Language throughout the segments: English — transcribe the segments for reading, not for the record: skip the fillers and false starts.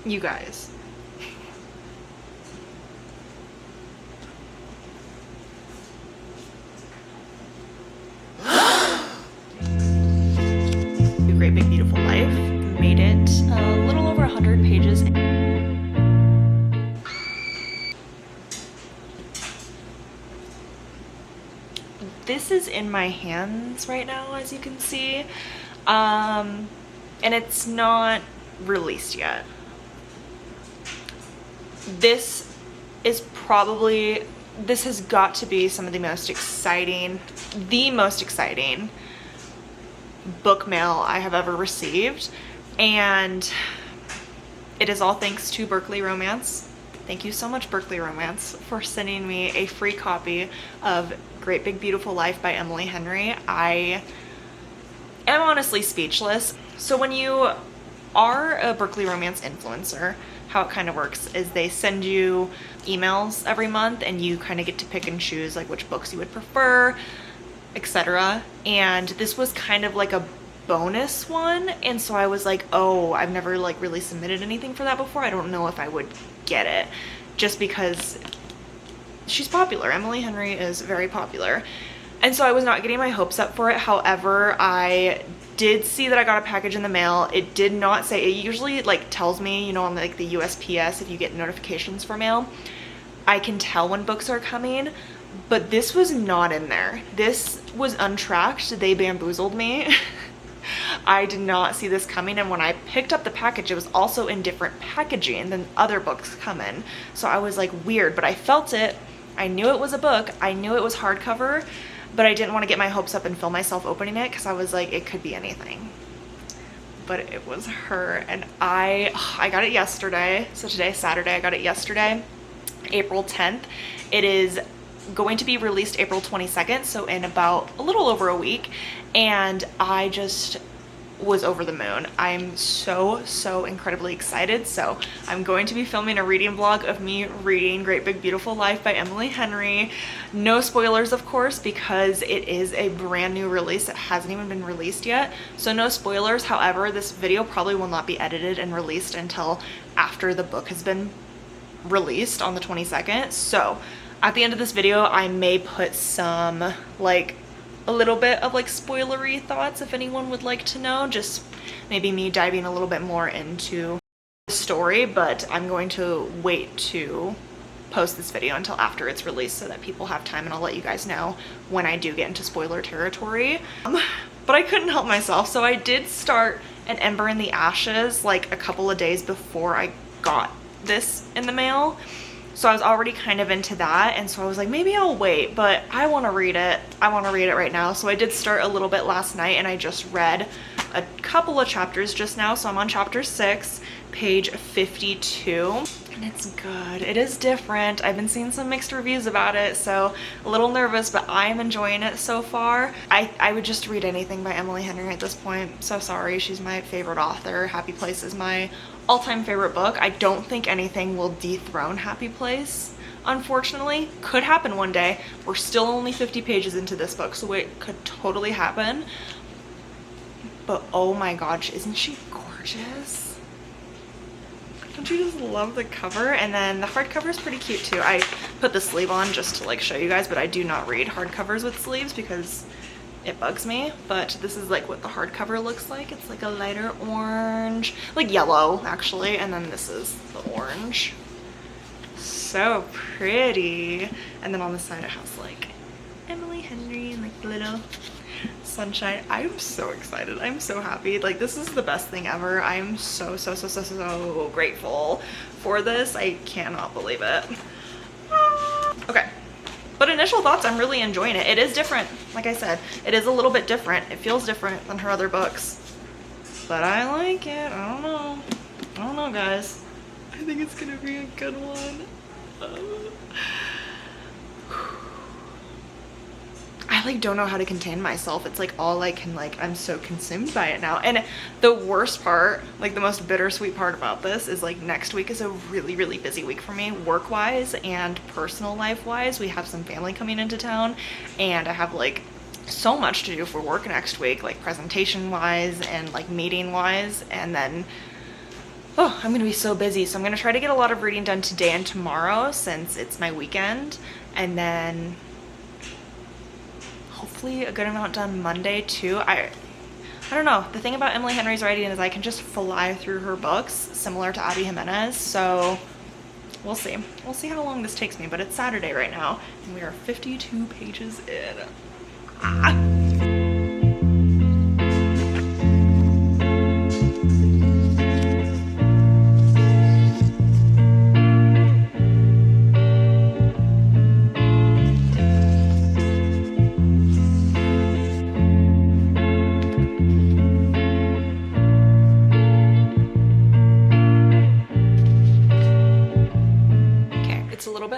You guys. Great Big Beautiful Life. Made it a little over 100 pages. This is in my hands right now, as you can see. And it's not released yet. This has got to be some of the most exciting book mail I have ever received, and it is all thanks to Berkley Romance. Thank you so much, Berkley Romance, for sending me a free copy of Great Big Beautiful Life by Emily Henry. I am honestly speechless. So when you are a Berkley Romance influencer, how it kind of works is they send you emails every month and you kind of get to pick and choose like which books you would prefer, etc. And this was kind of like a bonus one, and so I was like, oh, I've never like really submitted anything for that before. I don't know if I would get it, just because she's popular. Emily Henry is very popular, and so I was not getting my hopes up for it. However, I did see that I got a package in the mail. It did not say, it usually like tells me, you know, on like the USPS, if you get notifications for mail, I can tell when books are coming, but this was not in there. This was untracked. They bamboozled me. I did not see this coming, and when I picked up the package, it was also in different packaging than other books come in. So I was like, weird, but I felt it. I knew it was a book. I knew it was hardcover, but I didn't want to get my hopes up and feel myself opening it because I was like, it could be anything. But it was her, and I got it yesterday. So today's Saturday. I got it yesterday, April 10th. It is going to be released April 22nd, so in about a little over a week, and I just was over the moon. I'm so incredibly excited. So I'm going to be filming a reading vlog of me reading Great Big Beautiful Life by Emily Henry. No spoilers, of course, because it is a brand new release. It hasn't even been released yet, so no spoilers. However, this video probably will not be edited and released until after the book has been released on the 22nd. So at the end of this video, I may put some like a little bit of like spoilery thoughts if anyone would like to know, just maybe me diving a little bit more into the story, but I'm going to wait to post this video until after it's released so that people have time, and I'll let you guys know when I do get into spoiler territory. But I couldn't help myself, so I did start An Ember in the Ashes like a couple of days before I got this in the mail. So I was already kind of into that, and so I was like, maybe I'll wait, but I want to read it. I want to read it right now. So I did start a little bit last night, and I just read a couple of chapters just now. So I'm on chapter 6, page 52, and it's good. It is different. I've been seeing some mixed reviews about it, so a little nervous, but I am enjoying it so far. I would just read anything by Emily Henry at this point. So sorry, she's my favorite author. Happy Place is my all-time favorite book. I don't think anything will dethrone Happy Place, unfortunately. Could happen one day. We're still only 50 pages into this book, so it could totally happen. But oh my gosh, isn't she gorgeous? Don't you just love the cover? And then the hardcover is pretty cute too. I put the sleeve on just to like show you guys, but I do not read hardcovers with sleeves because it bugs me. But this is like what the hardcover looks like. It's like a lighter orange, like yellow actually, and then this is the orange. So pretty. And then on the side it has like Emily Henry and like the little sunshine. I'm so excited. I'm so happy. Like, this is the best thing ever. I'm so grateful for this. I cannot believe it. Okay, but initial thoughts, I'm really enjoying it. It is different. Like I said, it is a little bit different. It feels different than her other books, but I like it. I don't know guys. I think it's gonna be a good one. I like don't know how to contain myself. It's like all I can, like, I'm so consumed by it now. And the worst part, like the most bittersweet part about this is like next week is a really busy week for me, work wise and personal life wise. We have some family coming into town, and I have like so much to do for work next week, like presentation wise and like meeting wise. And then Oh, I'm gonna be so busy. So I'm gonna try to get a lot of reading done today and tomorrow since it's my weekend. And then hopefully a good amount done Monday too. I don't know. The thing about Emily Henry's writing is I can just fly through her books, similar to Abby Jimenez. So we'll see. We'll see how long this takes me, but it's Saturday right now, and we are 52 pages in. Ah.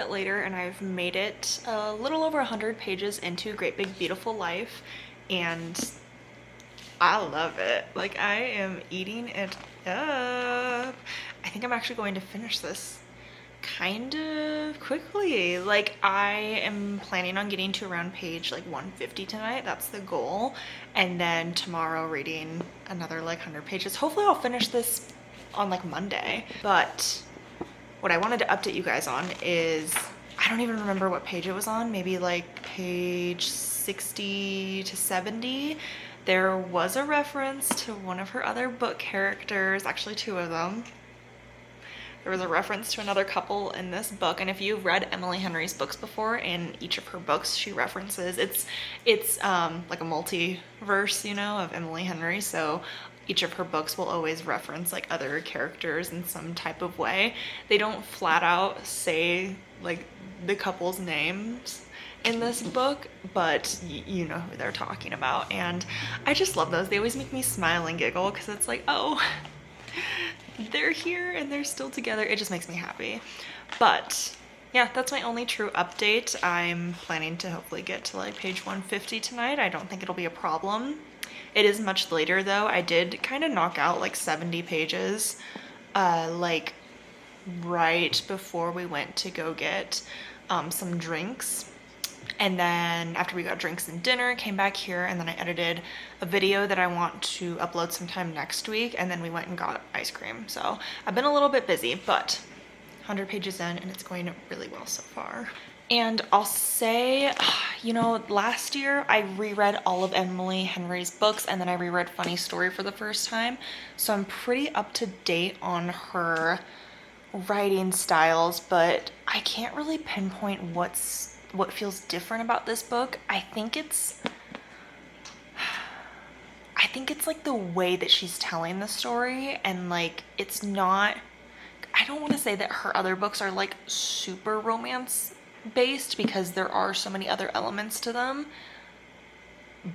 Later, and I've made it a little over 100 pages into Great Big Beautiful Life, and I love it. Like, I am eating it up. I think I'm actually going to finish this kind of quickly. Like, I am planning on getting to around page like 150 tonight. That's the goal. And then tomorrow reading another like 100 pages. Hopefully I'll finish this on like Monday. But what I wanted to update you guys on is, I don't even remember what page it was on, maybe like page 60 to 70. There was a reference to one of her other book characters, actually two of them. There was a reference to another couple in this book, and if you've read Emily Henry's books before, in each of her books she references, it's like a multiverse, you know, of Emily Henry, so each of her books will always reference like other characters in some type of way. They don't flat out say like the couple's names in this book, but you know who they're talking about, and I just love those. They always make me smile and giggle because it's like, oh, they're here and they're still together. It just makes me happy. But yeah, that's my only true update. I'm planning to hopefully get to like page 150 tonight. I don't think it'll be a problem. It is much later though. I did kind of knock out like 70 pages like right before we went to go get some drinks. And then after we got drinks and dinner, came back here, and then I edited a video that I want to upload sometime next week, and then we went and got ice cream. So I've been a little bit busy, but 100 pages in and it's going really well so far. And I'll say, you know, last year I reread all of Emily Henry's books, and then I reread Funny Story for the first time. So I'm pretty up to date on her writing styles, but I can't really pinpoint what feels different about this book. I think it's like the way that she's telling the story, and like it's not, I don't want to say that her other books are like super romance based, because there are so many other elements to them,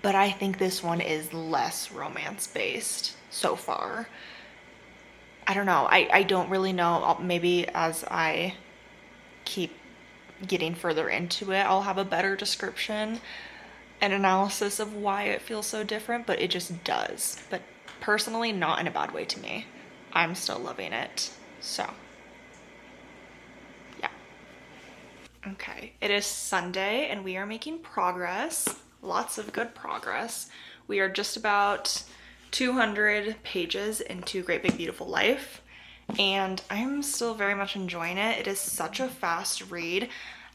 but I think this one is less romance based so far. I don't know. I don't really know. Maybe as I keep getting further into it, I'll have a better description and analysis of why it feels so different, but it just does. But personally, not in a bad way to me. I'm still loving it. So, yeah. Okay, it is Sunday and we are making progress. Lots of good progress. We are just about 200 pages into Great Big Beautiful Life, and I'm still very much enjoying it. It is such a fast read.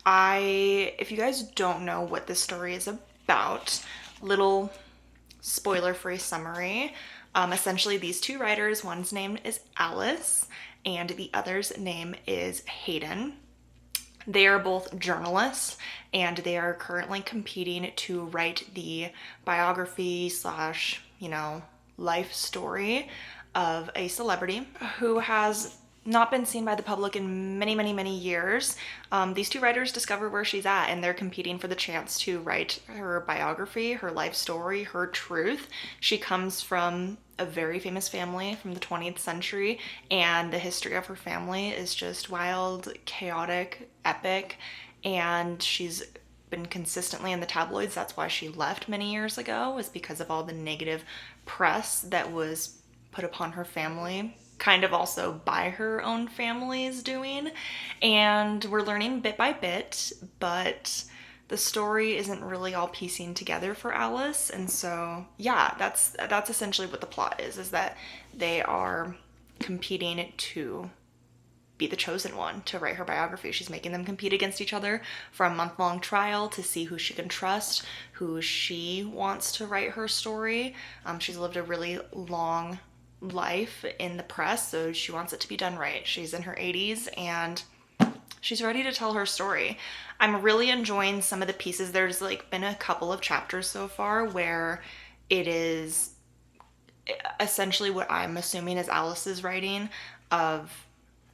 If you guys don't know what this story is about, little spoiler-free summary. Essentially, these two writers, one's name is Alice and the other's name is Hayden. They are both journalists, and they are currently competing to write the biography slash, you know, life story of a celebrity who has not been seen by the public in many, many, many years. These two writers discover where she's at, and they're competing for the chance to write her biography, her life story, her truth. She comes from a very famous family from the 20th century, and the history of her family is just wild, chaotic, epic, and she's been consistently in the tabloids. That's why she left many years ago, was because of all the negative press that was put upon her family, kind of also by her own family's doing. And we're learning bit by bit, but the story isn't really all piecing together for Alice. And so yeah, that's essentially what the plot is that they are competing to be the chosen one to write her biography. She's making them compete against each other for a month-long trial to see who she can trust, who she wants to write her story. She's lived a really long life in the press, so she wants it to be done right. She's in her 80s and she's ready to tell her story. I'm really enjoying some of the pieces. There's like been a couple of chapters so far where it is essentially what I'm assuming is Alice's writing of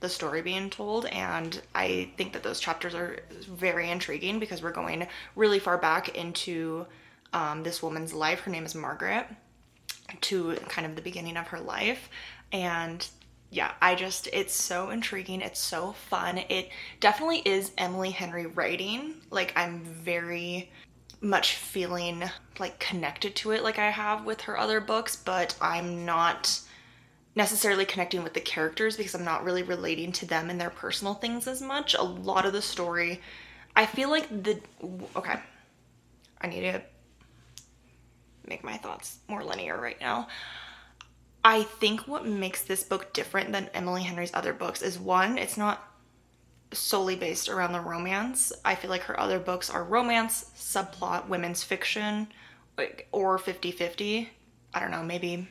the story being told, and I think that those chapters are very intriguing because we're going really far back into this woman's life. Her name is Margaret, to kind of the beginning of her life. And yeah, it's so intriguing. It's so fun. It definitely is Emily Henry writing. Like, I'm very much feeling like connected to it like I have with her other books, but I'm not necessarily connecting with the characters because I'm not really relating to them and their personal things as much. A lot of the story, I feel like okay, I need to make my thoughts more linear right now. I think what makes this book different than Emily Henry's other books is, one, it's not solely based around the romance. I feel like her other books are romance, subplot, women's fiction, or 50-50. I don't know, maybe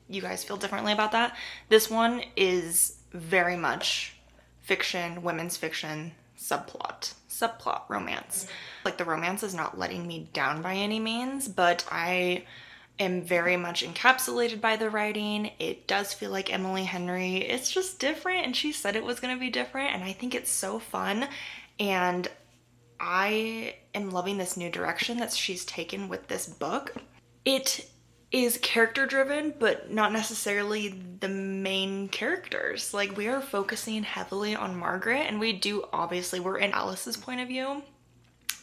you guys feel differently about that. This one is very much fiction, women's fiction, subplot romance. Like, the romance is not letting me down by any means, but I am very much encapsulated by the writing. It does feel like Emily Henry. It's just different, and she said it was going to be different, and I think it's so fun. And I am loving this new direction that she's taken with this book. It is character driven, but not necessarily the main characters. Like, we are focusing heavily on Margaret, and we're in Alice's point of view.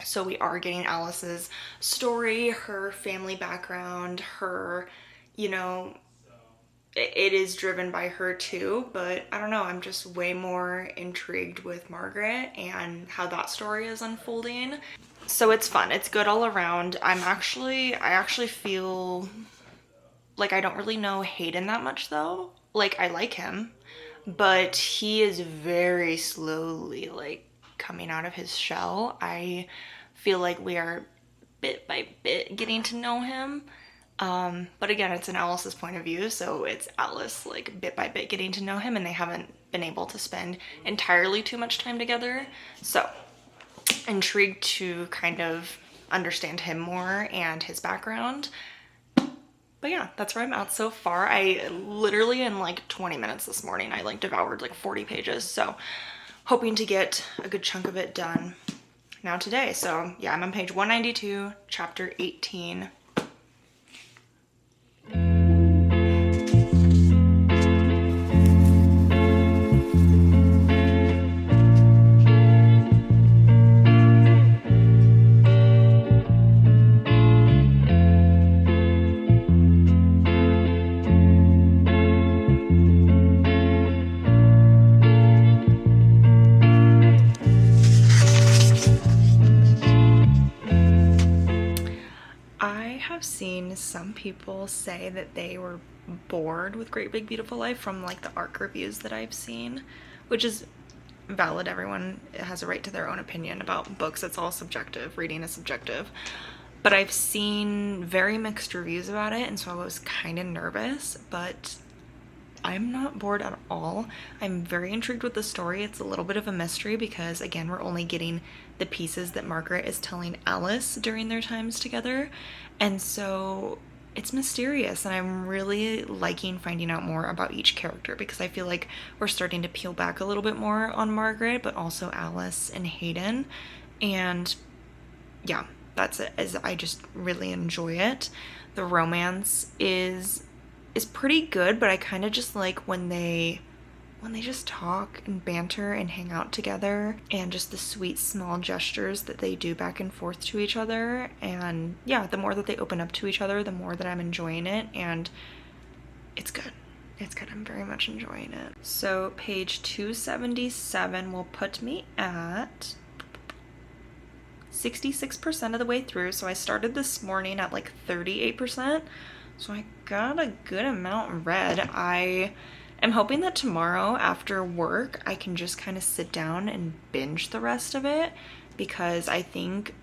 So we are getting Alice's story, her family background, her, it is driven by her too, but I don't know, I'm just way more intrigued with Margaret and how that story is unfolding. So it's fun. It's good all around. I actually feel like I don't really know Hayden that much though. Like, I like him, but he is very slowly like coming out of his shell. I feel like we are bit by bit getting to know him. But again, it's in Alice's point of view, so it's Alice like bit by bit getting to know him, and they haven't been able to spend entirely too much time together. So intrigued to kind of understand him more and his background. But yeah, that's where I'm at so far. I literally, in like 20 minutes this morning, I like devoured like 40 pages. So hoping to get a good chunk of it done now today. So yeah, I'm on page 192, chapter 18. Seen some people say that they were bored with Great Big Beautiful Life from like the ARC reviews that I've seen, which is valid. Everyone has a right to their own opinion about books. It's all subjective. Reading is subjective. But I've seen very mixed reviews about it, and so I was kind of nervous, but I'm not bored at all. I'm very intrigued with the story. It's a little bit of a mystery because, again, we're only getting the pieces that Margaret is telling Alice during their times together. And so it's mysterious, and I'm really liking finding out more about each character because I feel like we're starting to peel back a little bit more on Margaret, but also Alice and Hayden. And yeah, that's it. I just really enjoy it. The romance is pretty good, but I kind of just like when they just talk and banter and hang out together, and just the sweet small gestures that they do back and forth to each other. And yeah, the more that they open up to each other, the more that I'm enjoying it, and it's good. It's good. I'm very much enjoying it. So page 277 will put me at 66% of the way through. So I started this morning at like 38%. So I got a good amount read. I I'm hoping that tomorrow after work, I can just kind of sit down and binge the rest of it, because I think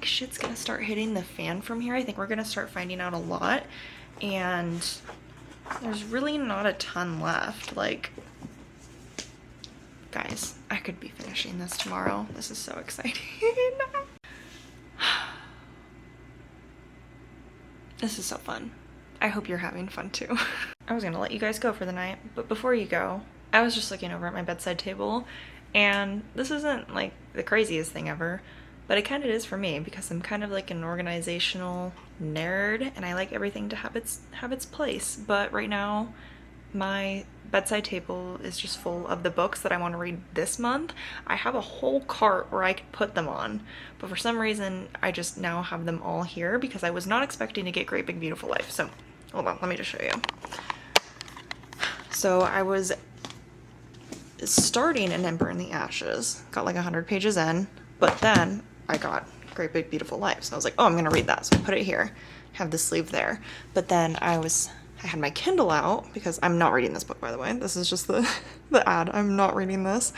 shit's gonna start hitting the fan from here. I think we're gonna start finding out a lot, and there's really not a ton left. Like, guys, I could be finishing this tomorrow. This is so exciting. This is so fun. I hope you're having fun too. I was gonna let you guys go for the night, but before you go, I was just looking over at my bedside table, and this isn't like the craziest thing ever, but it kind of is for me, because I'm kind of like an organizational nerd and I like everything to have its place. But right now my bedside table is just full of the books that I want to read this month. I have a whole cart where I could put them on, but for some reason I just now have them all here because I was not expecting to get Great Big Beautiful Life. So hold on, let me just show you. So I was starting An Ember in the Ashes, got like 100 pages in, but then I got Great Big Beautiful Life. So I was like, oh, I'm gonna read that. So I put it here, have the sleeve there. But then I had my Kindle out, because I'm not reading this book, by the way. This is just the ad. I'm not reading this.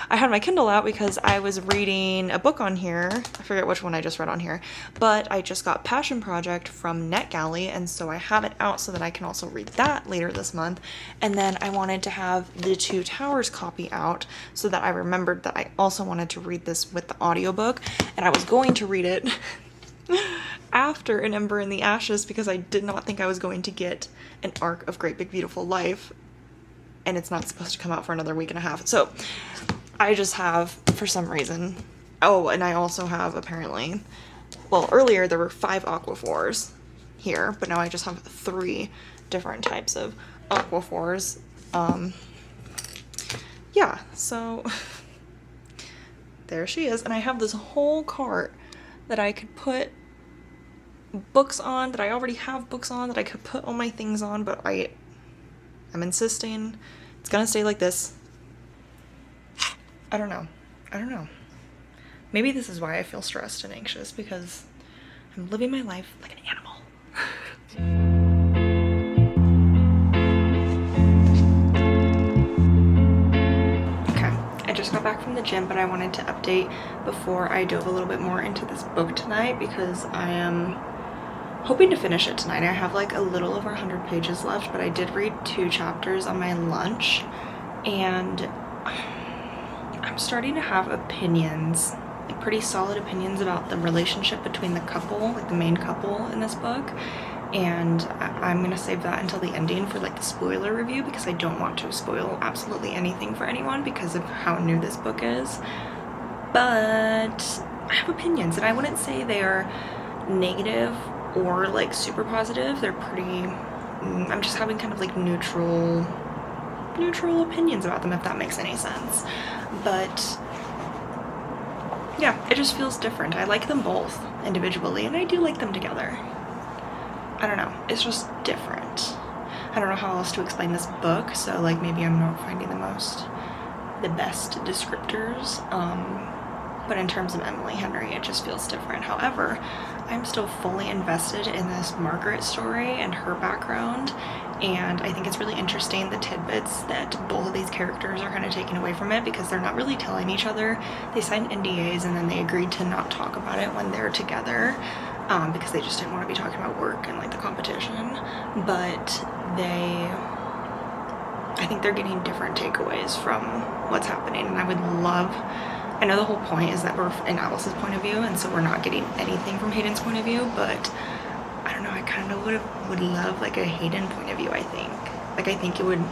I had my Kindle out because I was reading a book on here. I forget which one I just read on here, but I just got Passion Project from NetGalley, and so I have it out so that I can also read that later this month. And then I wanted to have the Two Towers copy out so that I remembered that I also wanted to read this with the audiobook, and I was going to read it after An Ember in the Ashes, because I did not think I was going to get an arc of Great Big Beautiful Life, and it's not supposed to come out for another week and a half. So I just have, for some reason, oh, and I also have apparently, well, earlier there were 5 aquaphors here, but now I just have 3 different types of aquaphors. Yeah, so there she is, and I have this whole cart that I could put books on, that I already have books on, that I could put all my things on, but I'm insisting it's gonna stay like this. I don't know. Maybe this is why I feel stressed and anxious, because I'm living my life like an animal. I just got back from the gym, but I wanted to update before I dove a little bit more into this book tonight, because I am hoping to finish it tonight. I have like a little over 100 pages left, but I did read 2 chapters on my lunch, and I'm starting to have opinions, like pretty solid opinions about the relationship between the couple, like the main couple in this book. And I'm gonna save that until the ending for like the spoiler review, because I don't want to spoil absolutely anything for anyone because of how new this book is. But I have opinions, and I wouldn't say they're negative or like super positive. They're pretty, I'm just having kind of like neutral opinions about them, if that makes any sense. But yeah, it just feels different. I like them both individually, and I do like them together. I don't know, it's just different. I don't know how else to explain this book, so like maybe I'm not finding the best descriptors, but in terms of Emily Henry, it just feels different. However, I'm still fully invested in this Margaret story and her background, and I think it's really interesting the tidbits that both of these characters are kind of taking away from it, because they're not really telling each other. They signed NDAs and then they agreed to not talk about it when they're together, because they just didn't want to be talking about work and like the competition. But I think they're getting different takeaways from what's happening, and I would love, I know the whole point is that we're in Alice's point of view, and so we're not getting anything from Hayden's point of view, but I don't know, I kind of would love like a Hayden point of view. I think it would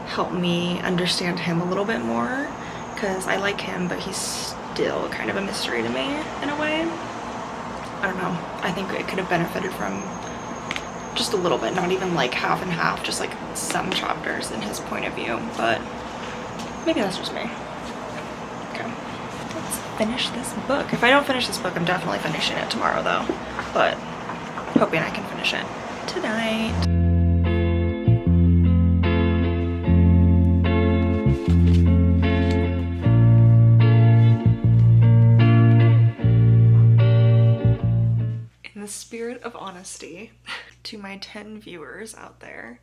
help me understand him a little bit more, because I like him, but he's still kind of a mystery to me in a way. I don't know, I think it could have benefited from just a little bit, not even like half and half, just like some chapters in his point of view, but maybe that's just me. Okay, let's finish this book. If I don't finish this book, I'm definitely finishing it tomorrow though, but hoping I can finish it tonight. In the spirit of honesty, to my 10 viewers out there,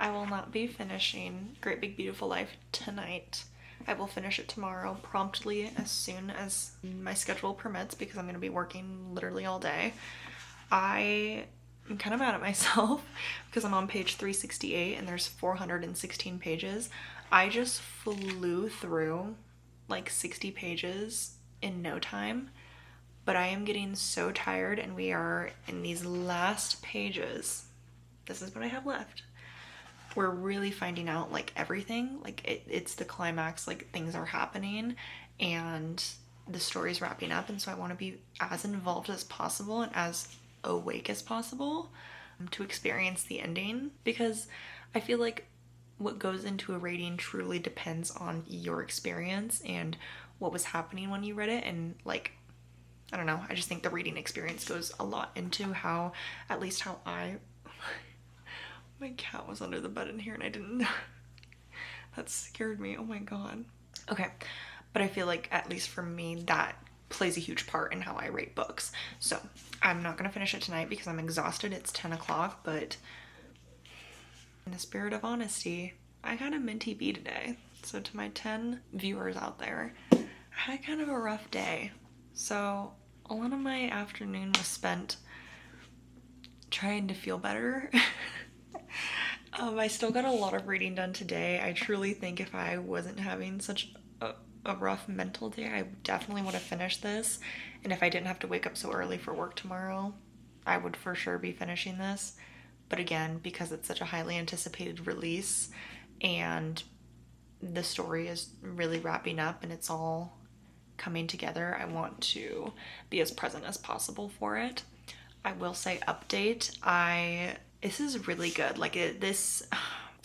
I will not be finishing Great Big Beautiful Life tonight. I will finish it tomorrow promptly as soon as my schedule permits because I'm going to be working literally all day. I'm kind of mad at myself because I'm on page 368 and there's 416 pages. I just flew through like 60 pages in no time, but I am getting so tired and we are in these last pages. This is what I have left. We're really finding out like everything, like it's the climax, like things are happening and the story's wrapping up, and so I want to be as involved as possible and as awake as possible to experience the ending, because I feel like what goes into a rating truly depends on your experience and what was happening when you read it. And like, I don't know, I just think the reading experience goes a lot into how, at least how my cat was under the bed in here and I didn't that scared me. Oh my god. Okay, but I feel like at least for me that plays a huge part in how I rate books. So I'm not gonna finish it tonight because I'm exhausted. It's 10 o'clock, but in the spirit of honesty, I got a minty bee today. So to my 10 viewers out there, I had kind of a rough day. So a lot of my afternoon was spent trying to feel better. I still got a lot of reading done today. I truly think if I wasn't having such a rough mental day, I definitely would have finished this. And if I didn't have to wake up so early for work tomorrow, I would for sure be finishing this. But again, because it's such a highly anticipated release and the story is really wrapping up and it's all coming together, I want to be as present as possible for it. I will say update, this is really good. Like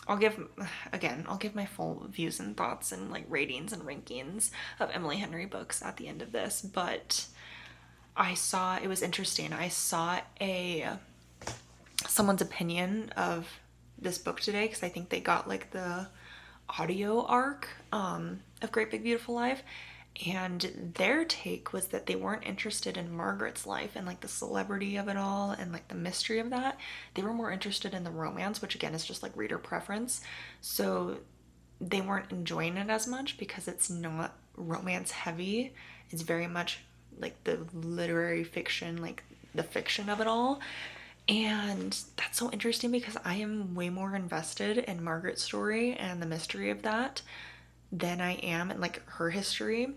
I'll give my full views and thoughts and like ratings and rankings of Emily Henry books at the end of this, but it was interesting. I saw someone's opinion of this book today because I think they got like the audio arc of Great Big Beautiful Life, and their take was that they weren't interested in Margaret's life and like the celebrity of it all and like the mystery of that. They were more interested in the romance, which again is just like reader preference. So they weren't enjoying it as much because it's not romance heavy. It's very much like the literary fiction, like the fiction of it all. And that's so interesting because I am way more invested in Margaret's story and the mystery of that than I am in like her history.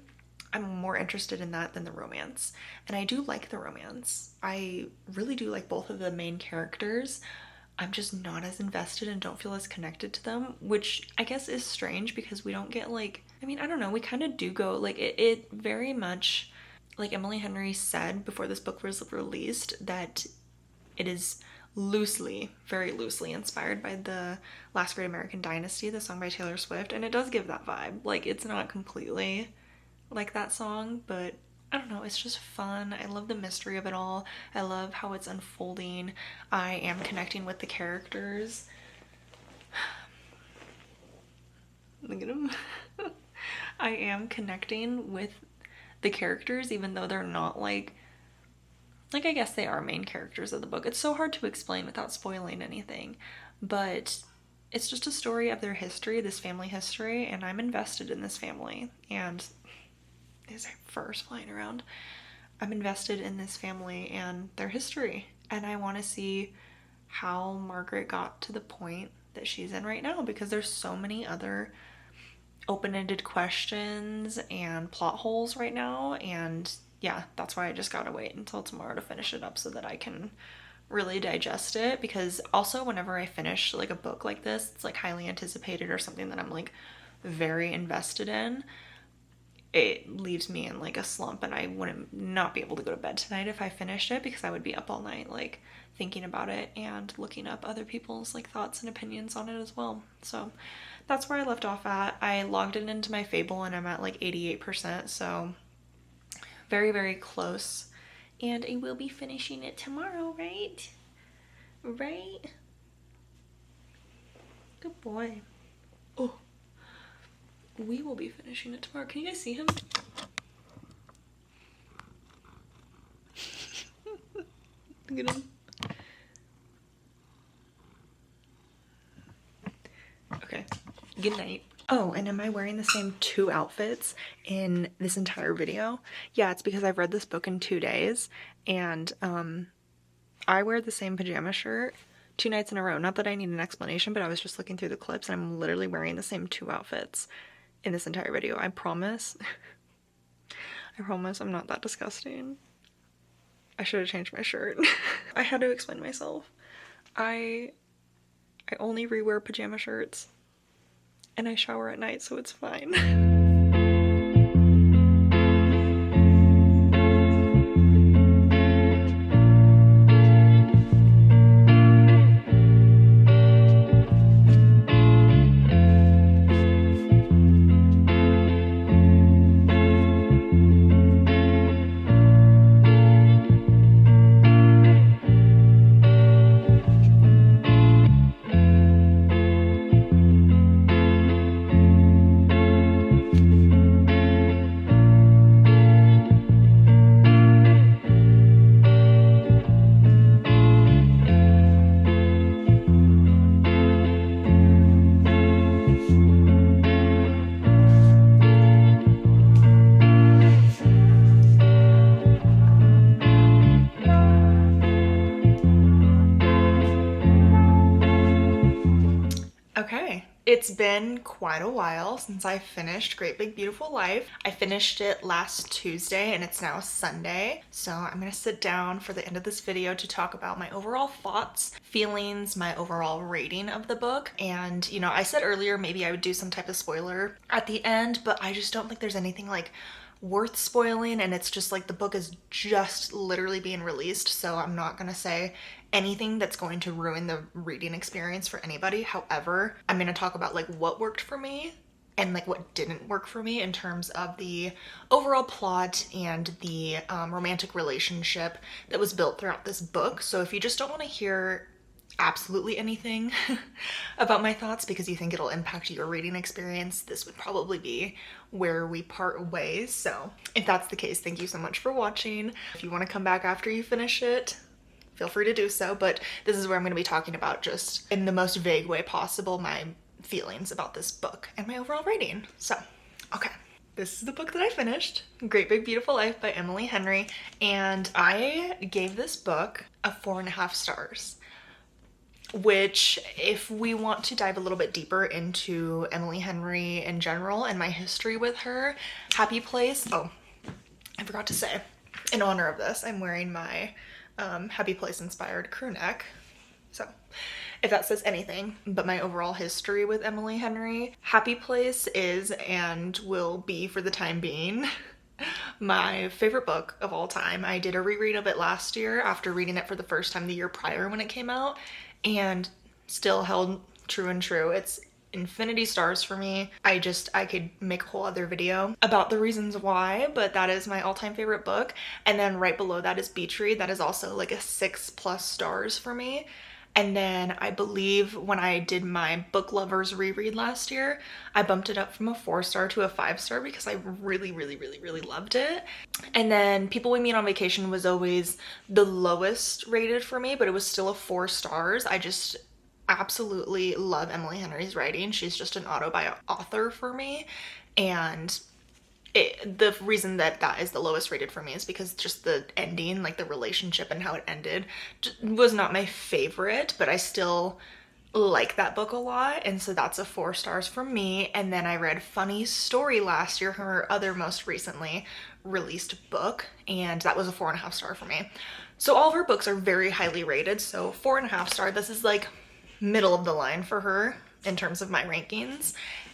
I'm more interested in that than the romance. And I do like the romance. I really do like both of the main characters. I'm just not as invested and don't feel as connected to them, which I guess is strange because we don't get like, I mean, I don't know, we kind of do go like it very much, like Emily Henry said before this book was released, that it is loosely, very loosely inspired by the Last Great American Dynasty, the song by Taylor Swift, and it does give that vibe. Like, it's not completely like that song, but I don't know, it's just fun. I love the mystery of it all. I love how it's unfolding. I am connecting with the characters. Look at him. I am connecting with the characters even though they're not like I guess they are main characters of the book. It's so hard to explain without spoiling anything, but it's just a story of their history, this family history, and I'm invested in this family. And there's like furs flying around. I'm invested in this family and their history, and I want to see how Margaret got to the point that she's in right now, because there's so many other open-ended questions and plot holes right now, and yeah, that's why I just gotta wait until tomorrow to finish it up so that I can really digest it. Because also whenever I finish like a book like this, it's like highly anticipated or something that I'm like very invested in, it leaves me in like a slump, and I wouldn't not be able to go to bed tonight if I finished it, because I would be up all night like thinking about it and looking up other people's like thoughts and opinions on it as well. So that's where I left off at. I logged it into my Fable and I'm at like 88%, so very, very close. And I will be finishing it tomorrow, right? Right? Good boy. Oh, we will be finishing it tomorrow. Can you guys see him? Look at him. Okay, good night. Oh, and am I wearing the same 2 outfits in this entire video? Yeah, it's because I've read this book in 2 days, and I wear the same pajama shirt 2 nights in a row. Not that I need an explanation, but I was just looking through the clips and I'm literally wearing the same 2 outfits in this entire video. I promise. I promise I'm not that disgusting. I should have changed my shirt. I had to explain myself. I only rewear pajama shirts and I shower at night, so it's fine. Okay, it's been quite a while since I finished Great Big Beautiful Life. I finished it last Tuesday and it's now Sunday. So I'm gonna sit down for the end of this video to talk about my overall thoughts, feelings, my overall rating of the book. And you know, I said earlier maybe I would do some type of spoiler at the end, but I just don't think there's anything like worth spoiling, and it's just like the book is just literally being released, so I'm not gonna say anything that's going to ruin the reading experience for anybody. However, I'm gonna talk about like what worked for me and like what didn't work for me in terms of the overall plot and the romantic relationship that was built throughout this book. So if you just don't want to hear absolutely anything about my thoughts because you think it'll impact your reading experience, this would probably be where we part ways. So if that's the case, thank you so much for watching. If you want to come back after you finish it, feel free to do so, but this is where I'm going to be talking about, just in the most vague way possible, my feelings about this book and my overall rating. So, okay. This is the book that I finished, Great Big Beautiful Life by Emily Henry, and I gave this book a 4.5 stars. Which, if we want to dive a little bit deeper into Emily Henry in general and my history with her, Happy Place, oh, I forgot to say, in honor of this, I'm wearing my Happy Place inspired crew neck. So if that says anything, but my overall history with Emily Henry, Happy Place is and will be, for the time being, my favorite book of all time. I did a reread of it last year after reading it for the first time the year prior when it came out, and still held true and true. It's infinity stars for me. I could make a whole other video about the reasons why, but that is my all-time favorite book. And then right below that is Beach Read. That is also like a 6+ stars for me. And then I believe when I did my Book Lovers reread last year, I bumped it up from a 4-star to a 5-star because I really, really, really, really loved it. And then People We Meet on Vacation was always the lowest rated for me, but it was still a 4 stars. I just absolutely love Emily Henry's writing. She's just an author for me. And the reason that that is the lowest rated for me is because just the ending, like the relationship and how it ended, was not my favorite, but I still like that book a lot, and so that's a 4 stars for me. And then I read Funny Story last year, her other most recently released book, and that was a 4.5 star for me. So all of her books are very highly rated, so 4.5 star. This is like middle of the line for her in terms of my rankings.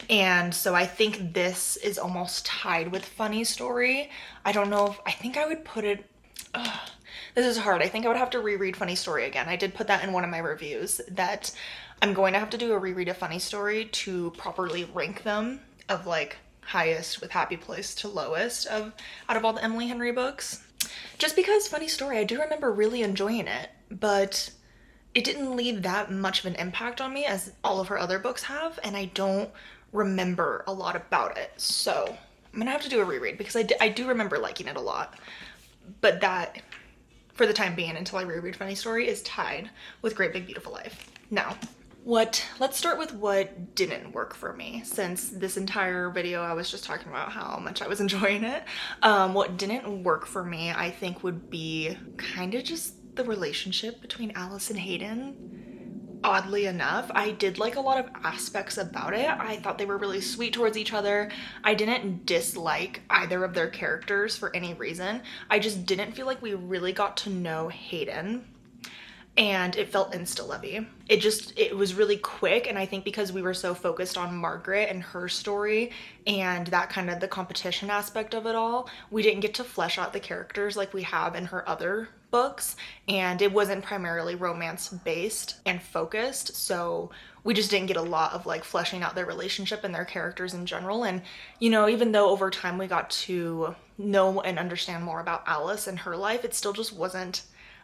And so I think this is almost tied with Funny Story. I don't know if, I think I would put it, this is hard. I think I would have to reread Funny Story again. I did put that in one of my reviews, that I'm going to have to do a reread of Funny Story to properly rank them, of like highest with Happy Place to lowest out of all the Emily Henry books. Just because Funny Story, I do remember really enjoying it, but it didn't leave that much of an impact on me as all of her other books have, and I don't remember a lot about it. So I'm gonna have to do a reread because I do remember liking it a lot, but that, for the time being, until I reread Funny Story, is tied with Great Big Beautiful Life. Now, Let's start with what didn't work for me, since this entire video I was just talking about how much I was enjoying it. What didn't work for me, I think, would be kind of just the relationship between Alice and Hayden. Oddly enough, I did like a lot of aspects about it. I thought they were really sweet towards each other. I didn't dislike either of their characters for any reason. I just didn't feel like we really got to know Hayden, and it felt insta-levy. It was really quick, and I think because we were so focused on Margaret and her story and that kind of the competition aspect of it all, we didn't get to flesh out the characters like we have in her other books, and it wasn't primarily romance based and focused, so we just didn't get a lot of like fleshing out their relationship and their characters in general. And you know, even though over time we got to know and understand more about Alice and her life, it still just wasn't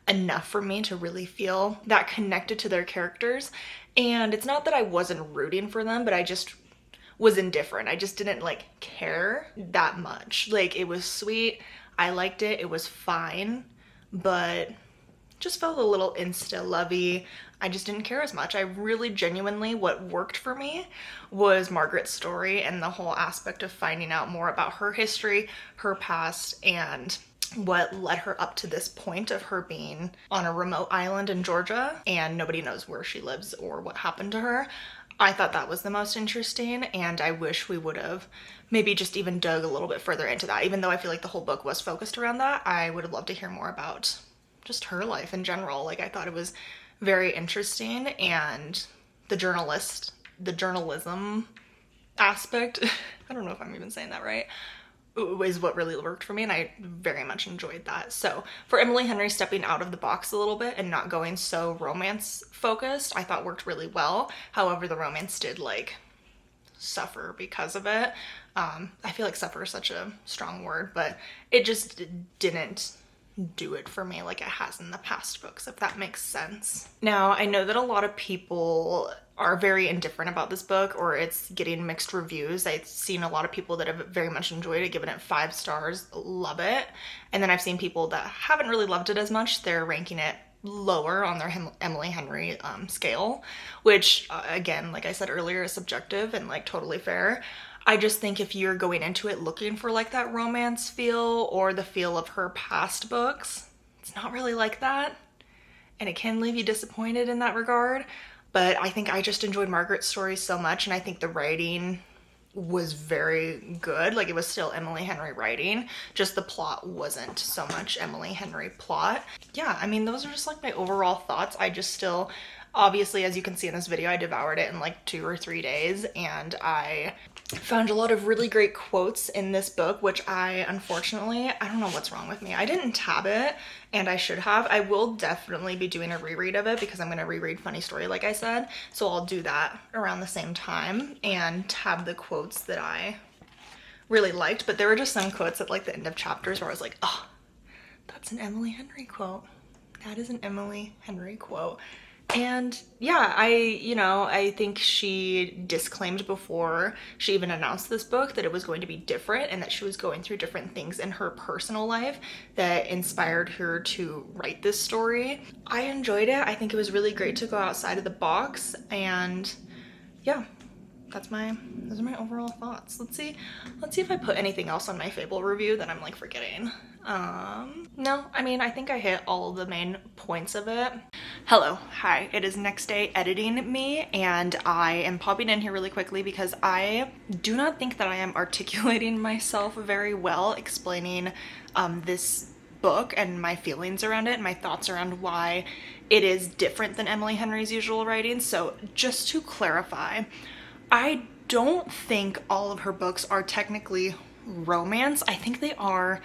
enough for me to really feel that connected to their characters. And it's not that I wasn't rooting for them, but I just was indifferent. I just didn't like care that much. Like, it was sweet, I liked it, it was fine, but just felt a little insta-lovey. I just didn't care as much. I really genuinely, what worked for me was Margaret's story and the whole aspect of finding out more about her history, her past, and what led her up to this point of her being on a remote island in Georgia and nobody knows where she lives or what happened to her. I thought that was the most interesting, and I wish we would have maybe just even dug a little bit further into that. Even though I feel like the whole book was focused around that, I would have loved to hear more about just her life in general. Like, I thought it was very interesting, and the journalism aspect, I don't know if I'm even saying that right, is what really worked for me, and I very much enjoyed that. So for Emily Henry stepping out of the box a little bit and not going so romance focused, I thought worked really well. However, the romance did like suffer because of it. I feel like suffer is such a strong word, but it just didn't do it for me like it has in the past books, if that makes sense. Now, I know that a lot of people are very indifferent about this book, or it's getting mixed reviews. I've seen a lot of people that have very much enjoyed it, given it 5 stars, love it. And then I've seen people that haven't really loved it as much. They're ranking it lower on their Emily Henry scale, which again, like I said earlier, is subjective and like totally fair. I just think if you're going into it looking for like that romance feel or the feel of her past books, it's not really like that, and it can leave you disappointed in that regard. But I think I just enjoyed Margaret's story so much, and I think the writing was very good. Like, it was still Emily Henry writing, just the plot wasn't so much Emily Henry plot. Yeah, I mean, those are just like my overall thoughts. I just still, obviously, as you can see in this video, I devoured it in like 2 or 3 days, and I found a lot of really great quotes in this book, which I don't know what's wrong with me. I didn't tab it, and I should have. I will definitely be doing a reread of it because I'm going to reread Funny Story, like I said. So I'll do that around the same time and tab the quotes that I really liked. But there were just some quotes at like the end of chapters where I was like, oh, that's an Emily Henry quote. That is an Emily Henry quote. And yeah, I think she disclaimed before she even announced this book that it was going to be different, and that she was going through different things in her personal life that inspired her to write this story. I enjoyed it. I think it was really great to go outside of the box, and yeah, those are my overall thoughts. Let's see if I put anything else on my Fable review that I'm like forgetting. No, I mean, I think I hit all of the main points of it. Hello, hi, it is next day editing me, and I am popping in here really quickly because I do not think that I am articulating myself very well explaining this book and my feelings around it and my thoughts around why it is different than Emily Henry's usual writing. So just to clarify, I don't think all of her books are technically romance. I think they are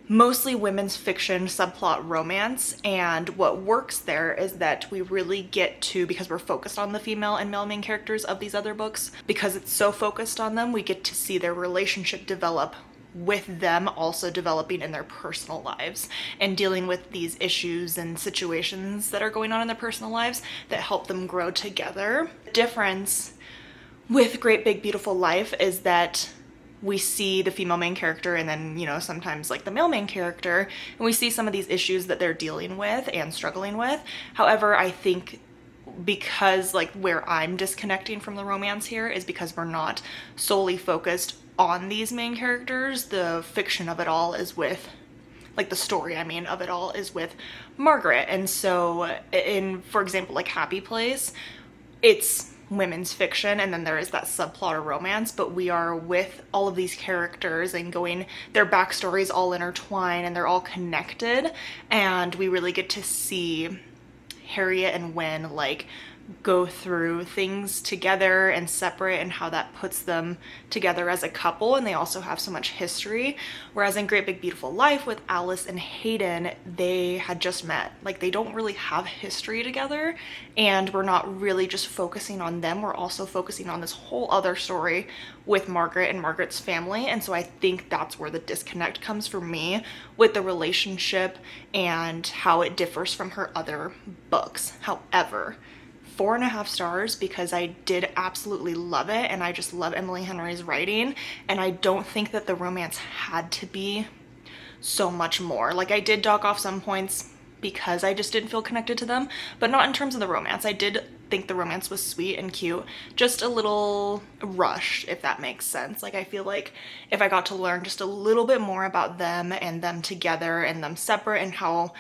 mostly women's fiction subplot romance, and what works there is that we really get to, because we're focused on the female and male main characters of these other books, because it's so focused on them, we get to see their relationship develop with them also developing in their personal lives and dealing with these issues and situations that are going on in their personal lives that help them grow together. The difference with Great Big Beautiful Life is that we see the female main character and then, you know, sometimes like the male main character, and we see some of these issues that they're dealing with and struggling with. However, I think because like where I'm disconnecting from the romance here is because we're not solely focused on these main characters. The fiction of it all is with, like the story, I mean, of it all is with Margaret. And so in, for example, like Happy Place, it's women's fiction and then there is that subplot of romance, but we are with all of these characters and going, their backstories all intertwine and they're all connected, and we really get to see Harriet and Wynne like go through things together and separate, and how that puts them together as a couple. And they also have so much history, whereas in Great Big Beautiful Life with Alice and Hayden, they had just met. Like they don't really have history together, and we're not really just focusing on them, we're also focusing on this whole other story with Margaret and Margaret's family. And so I think that's where the disconnect comes for me with the relationship and how it differs from her other books. However, 4.5 stars, because I did absolutely love it, and I just love Emily Henry's writing, and I don't think that the romance had to be so much more. Like I did dock off some points because I just didn't feel connected to them, but not in terms of the romance. I did think the romance was sweet and cute, just a little rushed, if that makes sense. Like I feel like if I got to learn just a little bit more about them and them together and them separate, and how,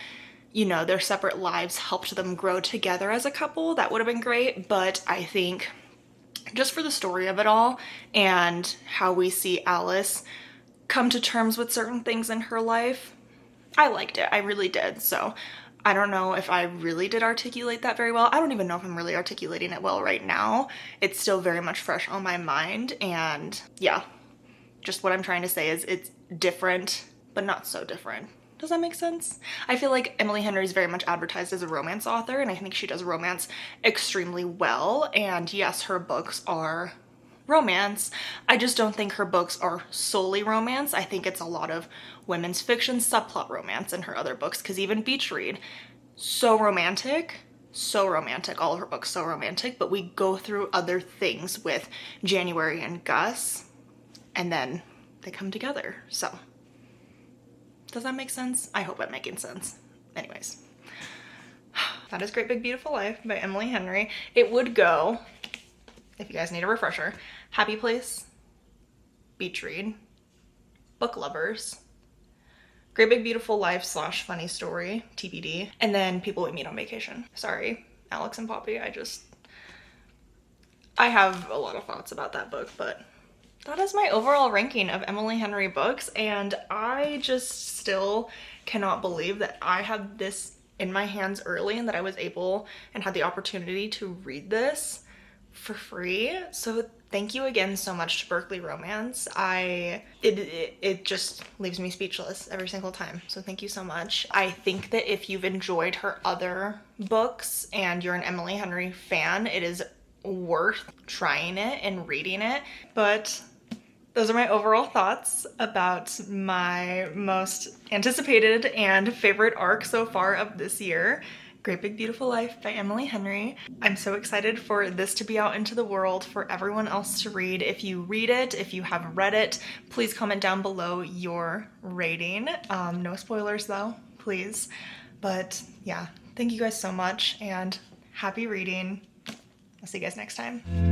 you know, their separate lives helped them grow together as a couple, that would have been great. But I think just for the story of it all and how we see Alice come to terms with certain things in her life, I liked it. I really did. So I don't know if I really did articulate that very well. I don't even know if I'm really articulating it well right now. It's still very much fresh on my mind. And yeah, just what I'm trying to say is it's different, but not so different. Does that make sense? I feel like Emily Henry is very much advertised as a romance author, and I think she does romance extremely well. And yes, her books are romance. I just don't think her books are solely romance. I think it's a lot of women's fiction subplot romance in her other books, because even Beach Read, so romantic, all of her books so romantic, but we go through other things with January and Gus, and then they come together. So does that make sense? I hope I'm making sense. Anyways, that is Great Big Beautiful Life by Emily Henry. It would go, if you guys need a refresher, Happy Place, Beach Read, Book Lovers, Great Big Beautiful Life / Funny Story, TBD, and then People We Meet on Vacation. Sorry, Alex and Poppy, I have a lot of thoughts about that book, but that is my overall ranking of Emily Henry books, and I just still cannot believe that I had this in my hands early and that I was able and had the opportunity to read this for free. So thank you again so much to Berkley Romance. It just leaves me speechless every single time. So thank you so much. I think that if you've enjoyed her other books and you're an Emily Henry fan, it is worth trying it and reading it. But those are my overall thoughts about my most anticipated and favorite arc so far of this year, Great Big Beautiful Life by Emily Henry. I'm so excited for this to be out into the world for everyone else to read. If you read it, if you have read it, please comment down below your rating. No spoilers though, please. But yeah, thank you guys so much and happy reading. I'll see you guys next time.